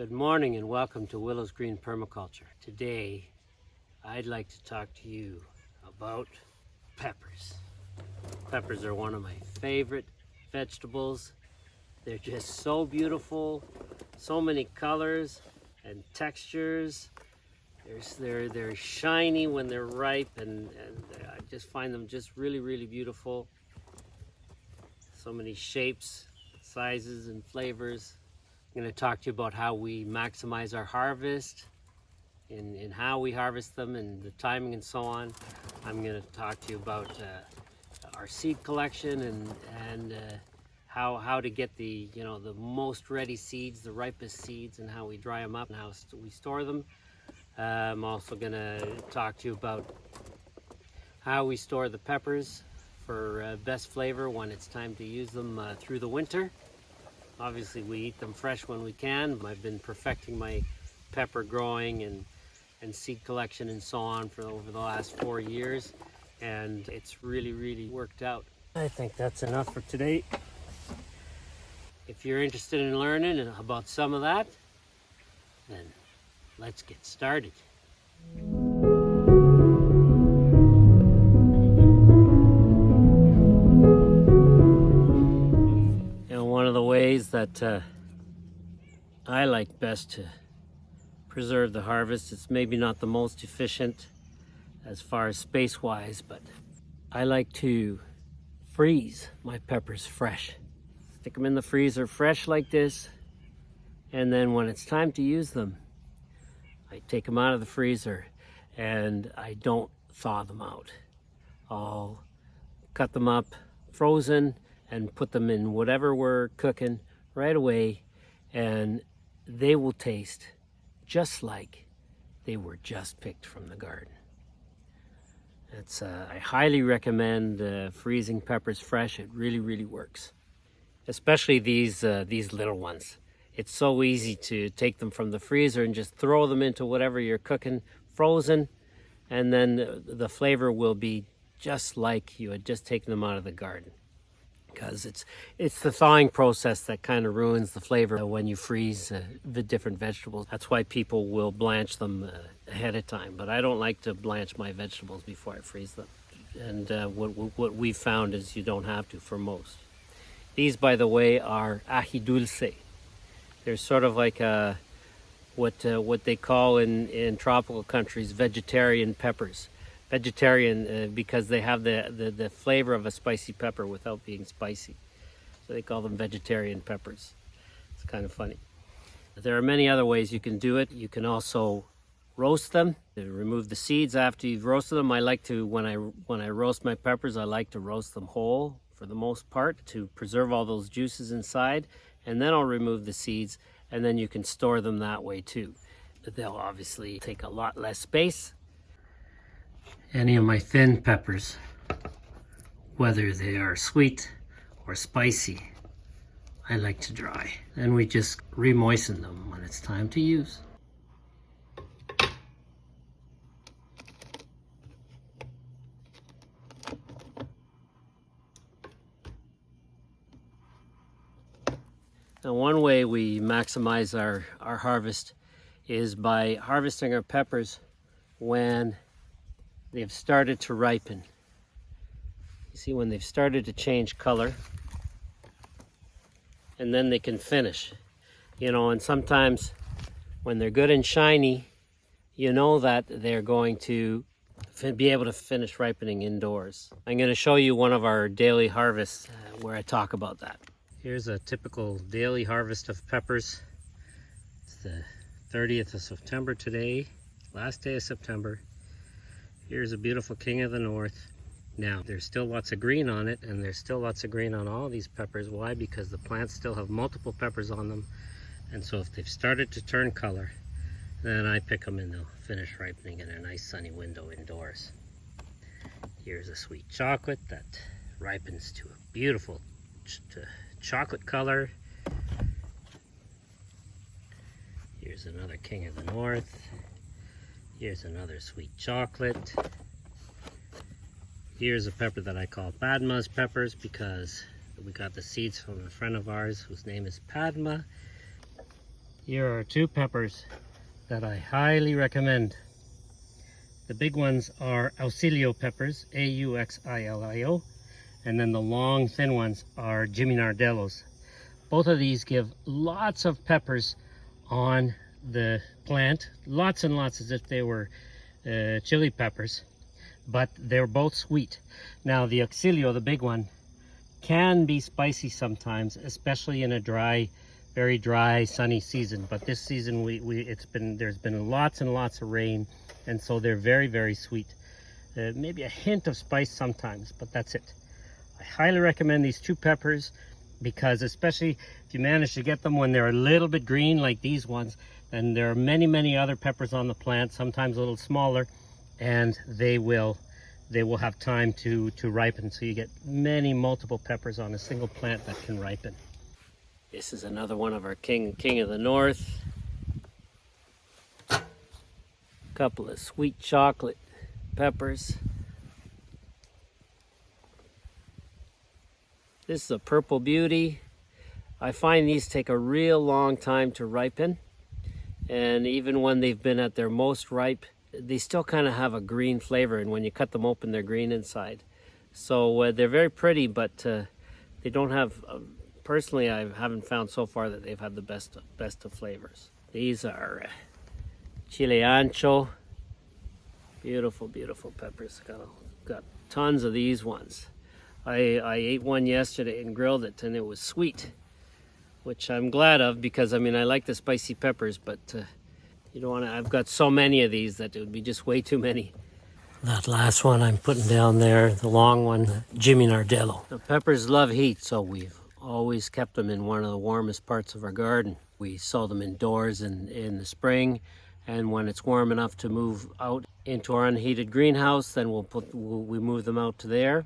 Good morning and welcome to Willow's Green Permaculture. Today, I'd like to talk to you about peppers. Peppers are one of my favorite vegetables. They're just so beautiful, so many colors and textures. They're shiny when they're ripe, and I just find them just really beautiful. So many shapes, sizes, and flavors. I'm going to talk to you about how we maximize our harvest and how we harvest them and the timing and so on. I'm going to talk to you about our seed collection and how to get the most ready seeds, the ripest seeds, and how we dry them up and how we store them. I'm also going to talk to you about how we store the peppers for best flavor when it's time to use them through the winter. Obviously, we eat them fresh when we can. I've been perfecting my pepper growing and seed collection and so on for over the last 4 years, and it's really worked out. I think that's enough for today. If you're interested in learning about some of that, then let's get started. One of the ways that I like best to preserve the harvest, it's maybe not the most efficient as far as space-wise, but I like to freeze my peppers fresh. Stick them in the freezer fresh like this, and then when it's time to use them, I take them out of the freezer and I don't thaw them out. I'll cut them up frozen and put them in whatever we're cooking right away, and they will taste just like they were just picked from the garden. I highly recommend freezing peppers fresh. It really works, especially these little ones. It's so easy to take them from the freezer and just throw them into whatever you're cooking frozen, and then the flavor will be just like you had just taken them out of the garden. Because it's the thawing process that kind of ruins the flavor when you freeze the different vegetables. That's why people will blanch them ahead of time, but I don't like to blanch my vegetables before I freeze them. And what we've found is you don't have to for most. These, by the way, are ají dulce. They're sort of like what they call in tropical countries vegetarian peppers. Vegetarian because they have the flavor of a spicy pepper without being spicy. So they call them vegetarian peppers. It's kind of funny. There are many other ways you can do it. You can also roast them. Remove the seeds after you've roasted them. I like to, when I roast my peppers, I like to roast them whole for the most part to preserve all those juices inside. And then I'll remove the seeds, and then you can store them that way too. They'll obviously take a lot less space. Any of my thin peppers, whether they are sweet or spicy, I like to dry. Then we just re-moisten them when it's time to use. Now, one way we maximize our harvest is by harvesting our peppers when they've started to ripen. You see, when they've started to change color, and then they can finish. And sometimes when they're good and shiny, you know that they're going to be able to finish ripening indoors. I'm going to show you one of our daily harvests where I talk about that. Here's a typical daily harvest of peppers. It's the 30th of September today, last day of September. Here's a beautiful King of the North. Now, there's still lots of green on it, and there's still lots of green on all these peppers. Why? Because the plants still have multiple peppers on them. And so if they've started to turn color, then I pick them and they'll finish ripening in a nice sunny window indoors. Here's a sweet chocolate that ripens to a beautiful chocolate color. Here's another King of the North. Here's another sweet chocolate. Here's a pepper that I call Padma's peppers because we got the seeds from a friend of ours whose name is Padma. Here are two peppers that I highly recommend. The big ones are Auxilio peppers, Auxilio, and then the long thin ones are Jimmy Nardellos. Both of these give lots of peppers on the plant, lots and lots, as if they were chili peppers, but they're both sweet. Now the Auxilio, the big one, can be spicy sometimes, especially in a dry, very dry, sunny season. But this season there's been lots and lots of rain, and so they're very, very sweet. Maybe a hint of spice sometimes, but that's it. I highly recommend these two peppers because, especially if you manage to get them when they're a little bit green like these ones, then there are many, many other peppers on the plant, sometimes a little smaller, and they will have time to ripen. So you get multiple peppers on a single plant that can ripen. This is another one of our King of the North. Couple of sweet chocolate peppers. This is a Purple Beauty. I find these take a real long time to ripen, and even when they've been at their most ripe, they still kind of have a green flavor, and when you cut them open, they're green inside. So they're very pretty, but they don't have, personally, I haven't found so far that they've had the best of flavors. These are Chile Ancho. Beautiful, beautiful peppers. Got tons of these ones. I ate one yesterday and grilled it, and it was sweet, which I'm glad of, because I mean, I like the spicy peppers, but you don't want to, I've got so many of these that it would be just way too many. That last one I'm putting down there, the long one, Jimmy Nardello. The peppers love heat, so we've always kept them in one of the warmest parts of our garden. We sow them indoors in the spring, and when it's warm enough to move out into our unheated greenhouse, then we move them out to there.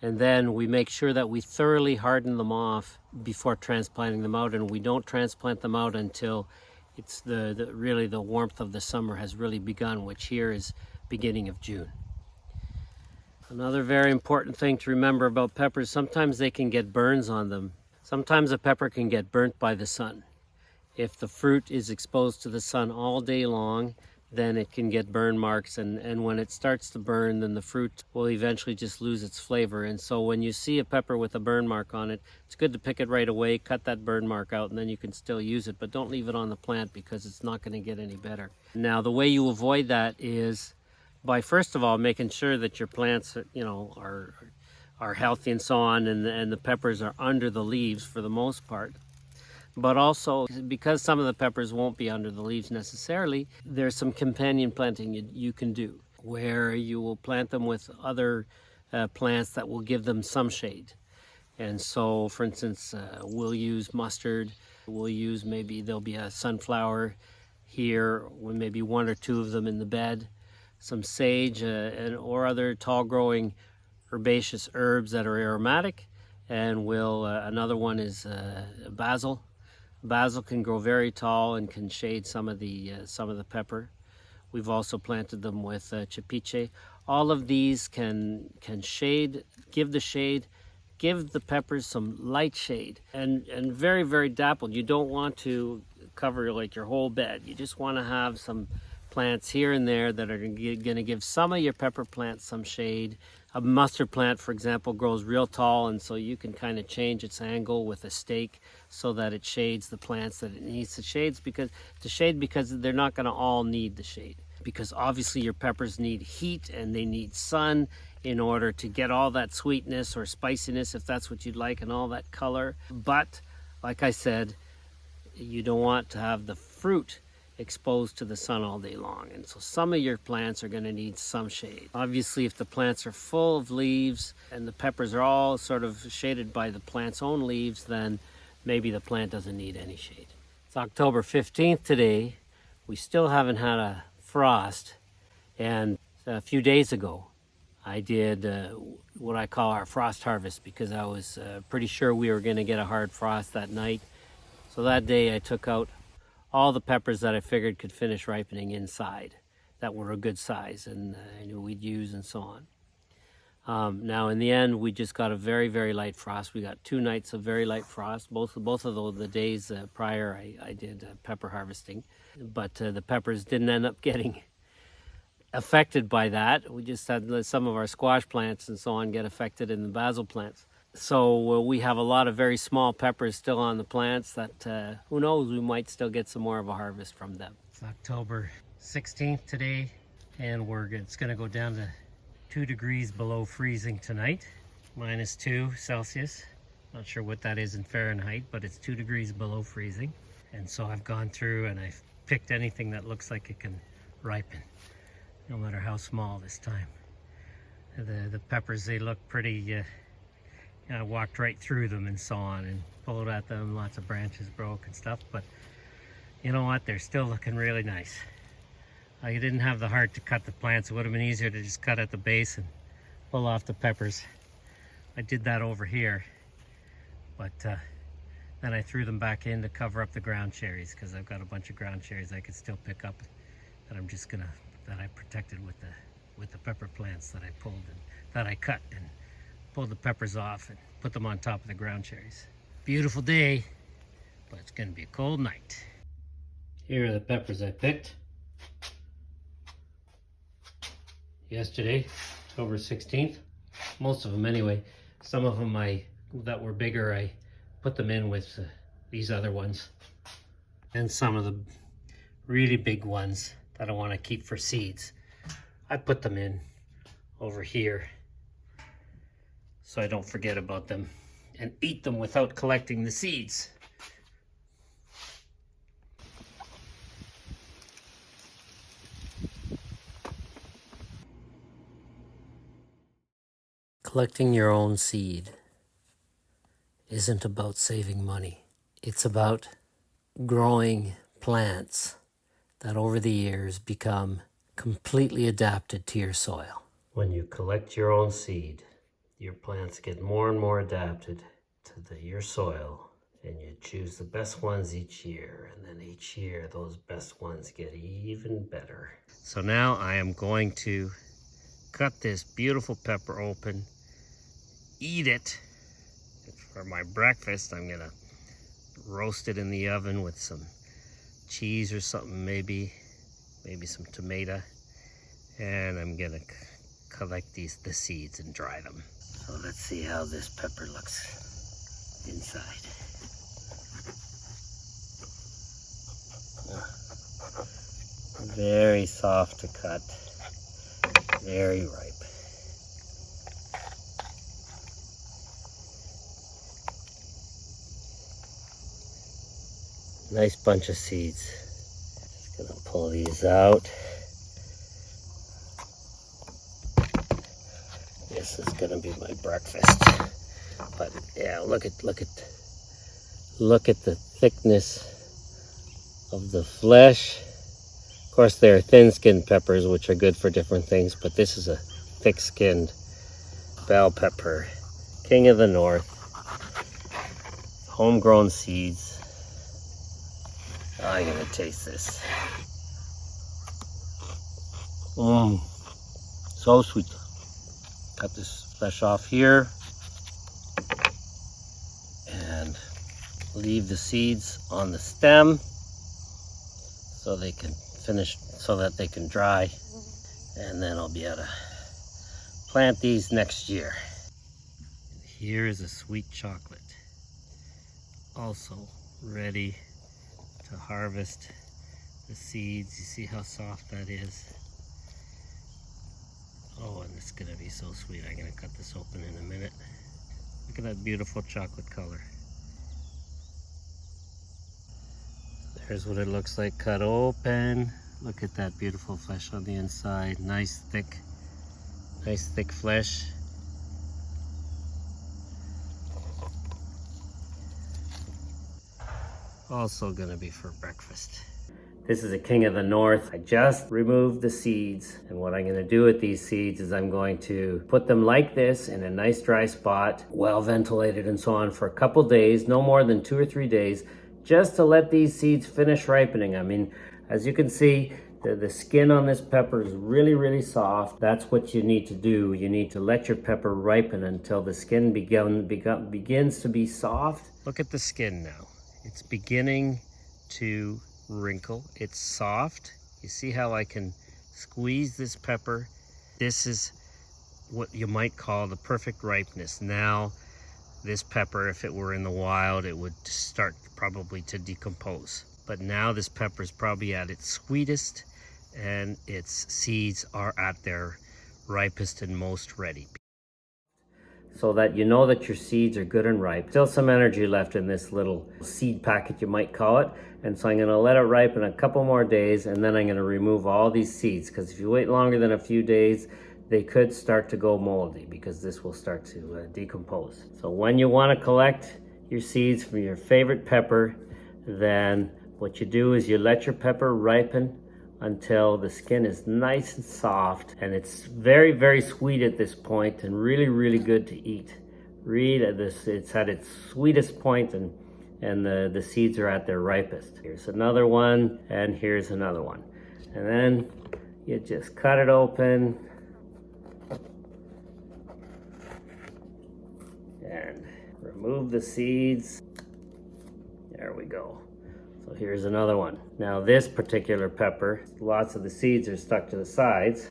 And then we make sure that we thoroughly harden them off before transplanting them out, and we don't transplant them out until it's really the warmth of the summer has really begun, which here is beginning of June. Another very important thing to remember about peppers, sometimes they can get burns on them. Sometimes a pepper can get burnt by the sun. If the fruit is exposed to the sun all day long, then it can get burn marks, and when it starts to burn, then the fruit will eventually just lose its flavor. And so when you see a pepper with a burn mark on it, it's good to pick it right away, cut that burn mark out, and then you can still use it, but don't leave it on the plant because it's not going to get any better. Now, the way you avoid that is by, first of all, making sure that your plants are healthy and so on, and the peppers are under the leaves for the most part. But also, because some of the peppers won't be under the leaves necessarily, there's some companion planting you can do, where you will plant them with other plants that will give them some shade. And so, for instance, we'll use mustard, we'll use, maybe there'll be a sunflower here, with maybe one or two of them in the bed, some sage or other tall-growing herbaceous herbs that are aromatic, and another one is basil. Basil can grow very tall and can shade some of the pepper. We've also planted them with chapiche. All of these can shade, give the peppers some light shade, and very, very dappled. You don't want to cover like your whole bed. You just want to have some plants here and there that are going to give some of your pepper plants some shade. A mustard plant, for example, grows real tall, and so you can kind of change its angle with a stake so that it shades the plants that it needs to shade, because they're not going to all need the shade. Because obviously your peppers need heat and they need sun in order to get all that sweetness or spiciness, if that's what you'd like, and all that color. But like I said, you don't want to have the fruit exposed to the sun all day long, and so some of your plants are going to need some shade. Obviously, if the plants are full of leaves and the peppers are all sort of shaded by the plant's own leaves, then maybe the plant doesn't need any shade. It's October 15th today. We still haven't had a frost, and a few days ago I did what I call our frost harvest, because I was pretty sure we were going to get a hard frost that night. So that day I took out all the peppers that I figured could finish ripening inside, that were a good size and I knew we'd use, and so on. Now in the end, we just got a very, very light frost. We got 2 nights of very light frost. Both of the days prior, I did pepper harvesting, but the peppers didn't end up getting affected by that. We just had some of our squash plants and so on get affected in the basil plants. So we have a lot of very small peppers still on the plants that who knows, we might still get some more of a harvest from them. It's October 16th today, and it's going to go down to 2 degrees below freezing tonight, -2 Celsius. Not sure what that is in Fahrenheit, but it's 2 degrees below freezing. And so I've gone through and I've picked anything that looks like it can ripen, no matter how small this time. The peppers, they look pretty, I walked right through them and so on and pulled at them, lots of branches broke and stuff, but you know what, they're still looking really nice. I didn't have the heart to cut the plants. It would have been easier to just cut at the base and pull off the peppers. I did that over here, but then I threw them back in to cover up the ground cherries, because I've got a bunch of ground cherries I could still pick up that that I protected with the pepper plants that I pulled and that I cut and pulled the peppers off and put them on top of the ground cherries. Beautiful day, but it's going to be a cold night. Here are the peppers I picked yesterday, October 16th. Most of them anyway. Some of them that were bigger, I put them in with these other ones. And some of the really big ones that I want to keep for seeds, I put them in over here so I don't forget about them and eat them without collecting the seeds. Collecting your own seed isn't about saving money. It's about growing plants that over the years become completely adapted to your soil. When you collect your own seed, your plants get more and more adapted to your soil, and you choose the best ones each year, and then each year those best ones get even better. So now I am going to cut this beautiful pepper open, eat it. For my breakfast, I'm gonna roast it in the oven with some cheese or something, maybe some tomato, and I'm gonna collect the seeds and dry them. So let's see how this pepper looks inside. Very soft to cut, very ripe. Nice bunch of seeds. Just gonna pull these out. This is gonna be my breakfast. But yeah, look at the thickness of the flesh. Of course, there are thin-skinned peppers, which are good for different things, but this is a thick-skinned bell pepper, king of the north, homegrown seeds. I'm gonna taste this. So sweet. Cut this flesh off here and leave the seeds on the stem so they can that they can dry, and then I'll be able to plant these next year. Here is a sweet chocolate, also ready to harvest the seeds. You see how soft that is? Oh, and it's gonna be so sweet. I'm gonna cut this open in a minute. Look at that beautiful chocolate color. There's what it looks like cut open. Look at that beautiful flesh on the inside. Nice thick flesh. Also gonna be for breakfast. This is a king of the north. I just removed the seeds, and what I'm gonna do with these seeds is I'm going to put them like this in a nice dry spot, well ventilated and so on, for a couple days, no more than 2 or 3 days, just to let these seeds finish ripening. I mean, as you can see, The skin on this pepper is really, really soft. That's what you need to do. You need to let your pepper ripen until the skin begins to be soft. Look at the skin now. It's beginning to wrinkle. It's soft. You see how I can squeeze this pepper? This is what you might call the perfect ripeness. Now, this pepper, if it were in the wild, it would start probably to decompose. But now this pepper is probably at its sweetest and its seeds are at their ripest and most ready. So that you know that your seeds are good and ripe. Still some energy left in this little seed packet, you might call it. And so I'm gonna let it ripen a couple more days, and then I'm gonna remove all these seeds, because if you wait longer than a few days, they could start to go moldy, because this will start to decompose. So when you wanna collect your seeds from your favorite pepper, then what you do is you let your pepper ripen until the skin is nice and soft, and it's very, very sweet at this point and really, really good to eat. Read this, it's at its sweetest point, and the seeds are at their ripest. Here's another one, and here's another one. And then you just cut it open and remove the seeds. There we go. So here's another one. Now this particular pepper, lots of the seeds are stuck to the sides.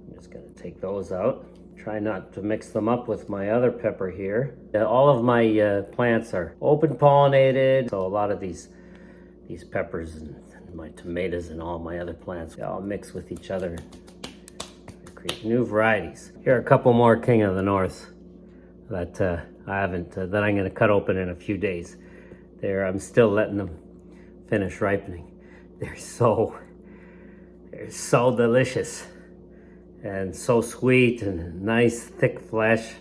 I'm just gonna take those out. Try not to mix them up with my other pepper here. All of my plants are open pollinated, so a lot of these peppers and my tomatoes and all my other plants, they all mix with each other to create new varieties. Here are a couple more King of the North that I haven't, that I'm gonna cut open in a few days. I'm still letting them finish ripening. They're so delicious and so sweet and nice thick flesh,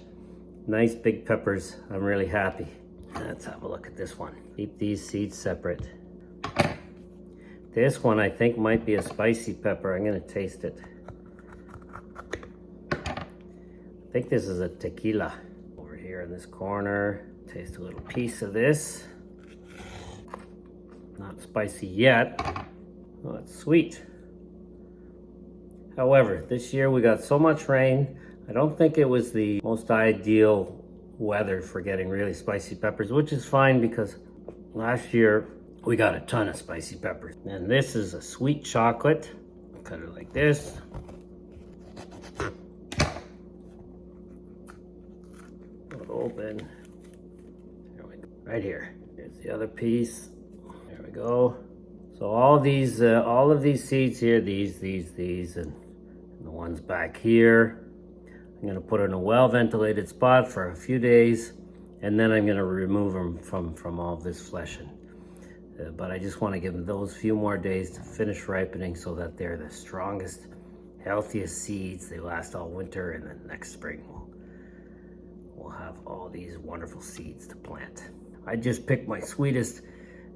nice big peppers. I'm really happy. Let's have a look at this one. Keep these seeds separate. This one I think might be a spicy pepper. I'm gonna taste it. I think this is a tequila. Over here in this corner, taste a little piece of this. Not spicy yet. Well, it's sweet. However, this year we got so much rain, I don't think it was the most ideal weather for getting really spicy peppers, which is fine because last year we got a ton of spicy peppers. And this is a sweet chocolate. Cut it like this. Pull it open. There we go. Right here. Here's the other piece. There we go. So all of these seeds here, these, and the ones back here, I'm gonna put in a well-ventilated spot for a few days, and then I'm gonna remove them from all this flesh. But I just want to give them those few more days to finish ripening so that they're the strongest, healthiest seeds. They last all winter, and then next spring we'll have all these wonderful seeds to plant. I just picked my sweetest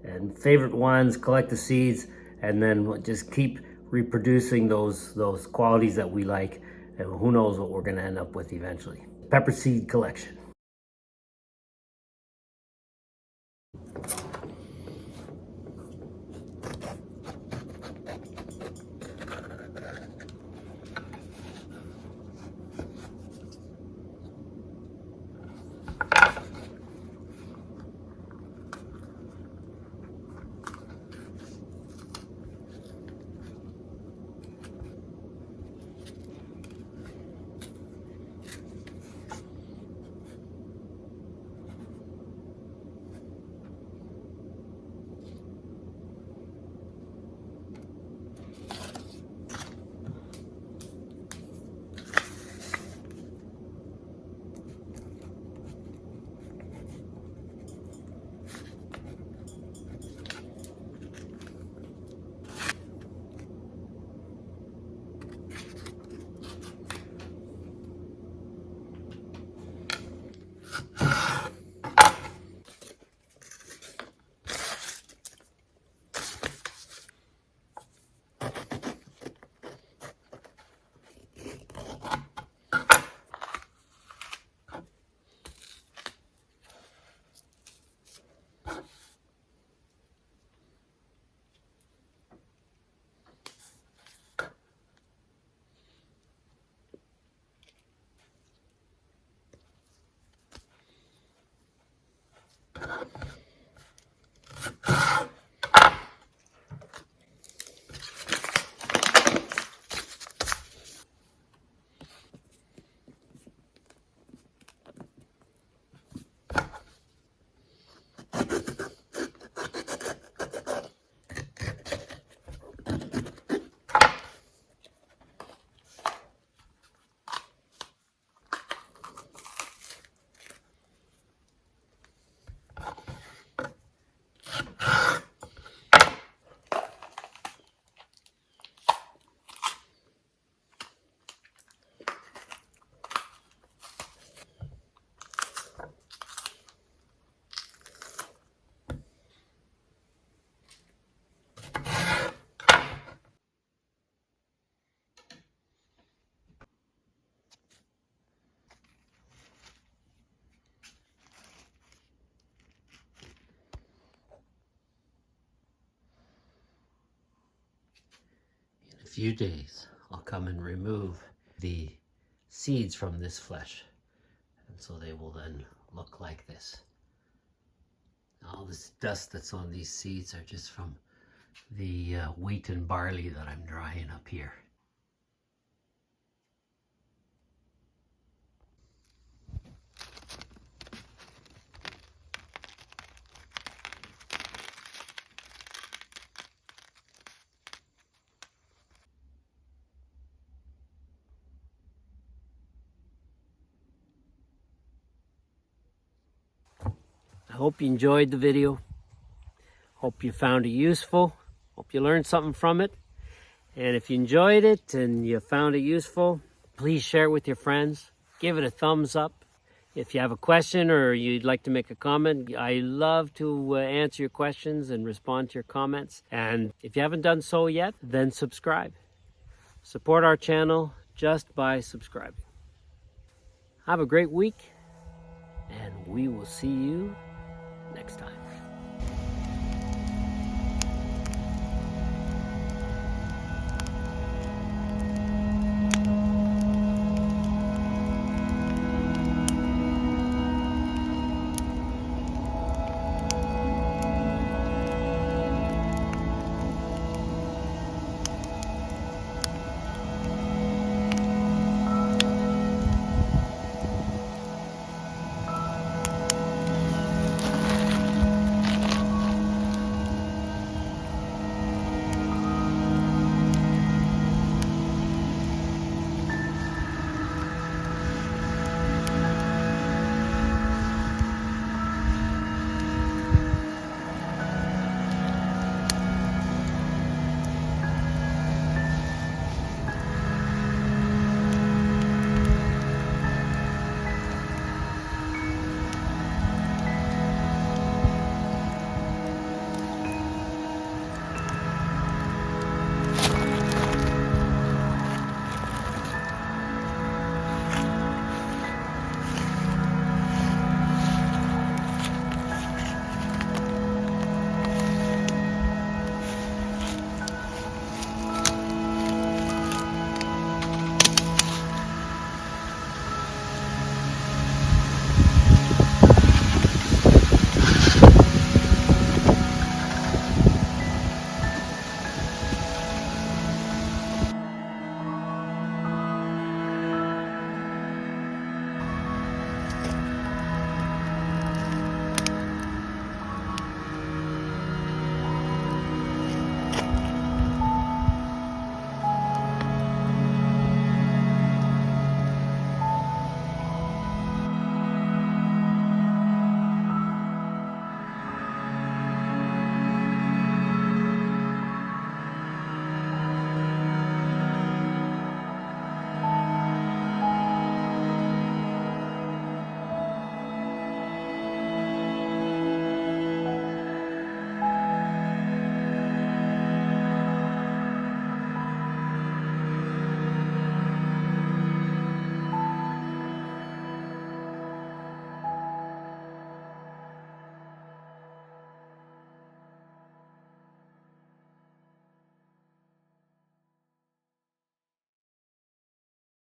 and favorite ones, collect the seeds, and then we'll just keep reproducing those qualities that we like, and who knows what we're gonna end up with eventually. Pepper seed collection. few days, I'll come and remove the seeds from this flesh. And so they will then look like this. All this dust that's on these seeds are just from the wheat and barley that I'm drying up here. I hope you enjoyed the video. Hope you found it useful. Hope you learned something from it. And if you enjoyed it and you found it useful, please share it with your friends. Give it a thumbs up. If you have a question or you'd like to make a comment, I love to answer your questions and respond to your comments. And if you haven't done so yet, then subscribe. Support our channel just by subscribing. Have a great week, and we will see you next time.